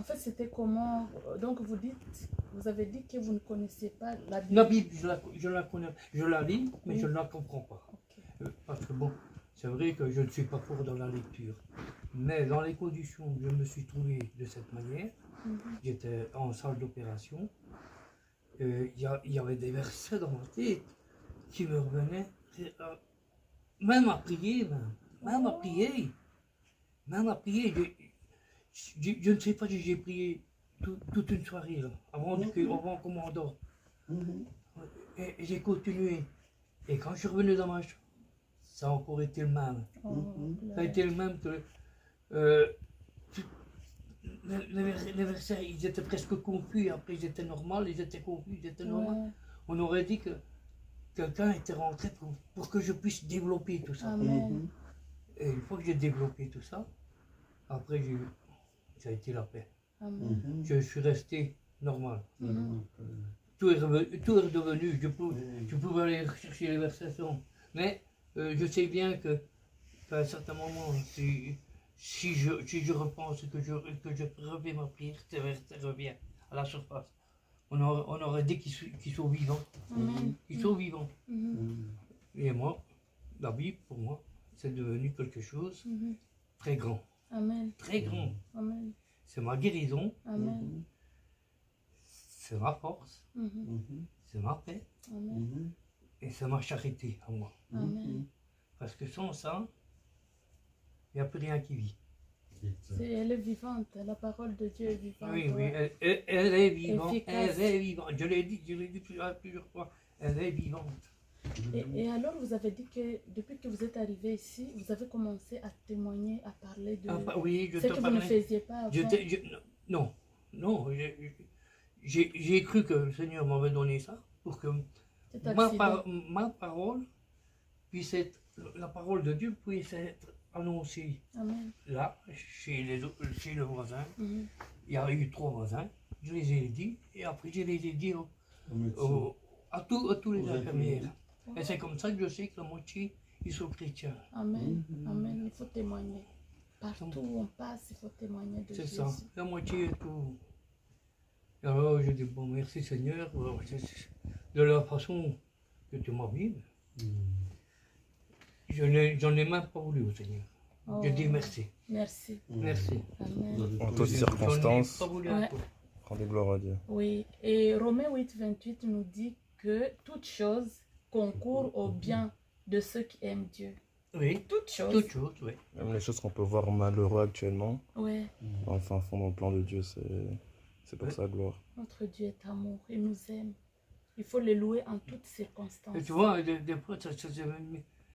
fait, c'était comment? Donc, vous avez dit que vous ne connaissez pas la Bible. La Bible, je la connais, je la lis, mais Oui. je ne la comprends pas. Ok. Parce que bon, c'est vrai que je ne suis pas fort dans la lecture. Mais dans les conditions où je me suis trouvé de cette manière, j'étais en salle d'opération, il y avait des versets dans ma tête qui me revenaient, même à prier, même à prier, même à prier. Je ne sais pas si j'ai prié toute une soirée là, avant qu'on m'endorme. Et j'ai continué. Et quand je suis revenu dans ma chambre, ça a encore été le même. Ça a été le même que les versets, ils étaient presque confus, après ils étaient normaux, ils étaient confus, ils étaient normaux. Ouais. On aurait dit que quelqu'un était rentré pour que je puisse développer tout ça. Amen. Et une fois que j'ai développé tout ça, après ça a été la paix. Amen. Je suis resté normal. Tout est redevenu, je pouvais aller chercher les versets. Mais je sais bien qu'à un certain moment, si je repense que je refais ma prière, ces versets reviennent à la surface. On aurait dit qu'ils sont vivants. Ils sont vivants. Et moi, la Bible, pour moi, c'est devenu quelque chose de très grand. Amen. Très grand. Amen. C'est ma guérison, Amen. c'est ma force, c'est ma paix Amen. et c'est ma charité à moi. Amen. Parce que sans ça, il n'y a plus rien qui vit. Elle est vivante, la parole de Dieu est vivante. Oui, oui, ouais. elle est vivante, Efficace. elle est vivante. Je l'ai dit plusieurs fois, elle est vivante. Et alors, vous avez dit que depuis que vous êtes arrivé ici, vous avez commencé à témoigner, à parler de Oui, je ce te que vous ne parlais. faisiez pas avant. Non, j'ai cru que le Seigneur m'avait donné ça pour que Cet ma accident. parole puisse être, la parole de Dieu puisse être annoncée. Amen. Là, chez le voisin, il y a eu 3 voisins, je les ai dit, et après je les ai dit à tous les infirmières. Et c'est comme ça que je sais que la moitié, ils sont chrétiens. Amen. Amen. Il faut témoigner. Partout où on passe, il faut témoigner de C'est Jésus. ça, la moitié est tout. Et alors je dis, bon, merci Seigneur, de la façon que tu m'as vu, j'en ai même pas voulu au Seigneur. Oh. Je dis merci. Merci. Merci. Amen. En toutes circonstances, J'en ai pas voulu Ouais. encore. rendez gloire à Dieu. Oui. Et Romains 8, 28 nous dit que toute chose concourt au bien de ceux qui aiment Dieu. Oui, Toute chose. toute chose, oui. Même les choses qu'on peut voir malheureux actuellement, Ouais. dans le fin fond, dans le plan de Dieu, c'est pour sa gloire. Notre Dieu est amour. Il nous aime. Il faut le louer en toutes circonstances. Et tu vois, des fois,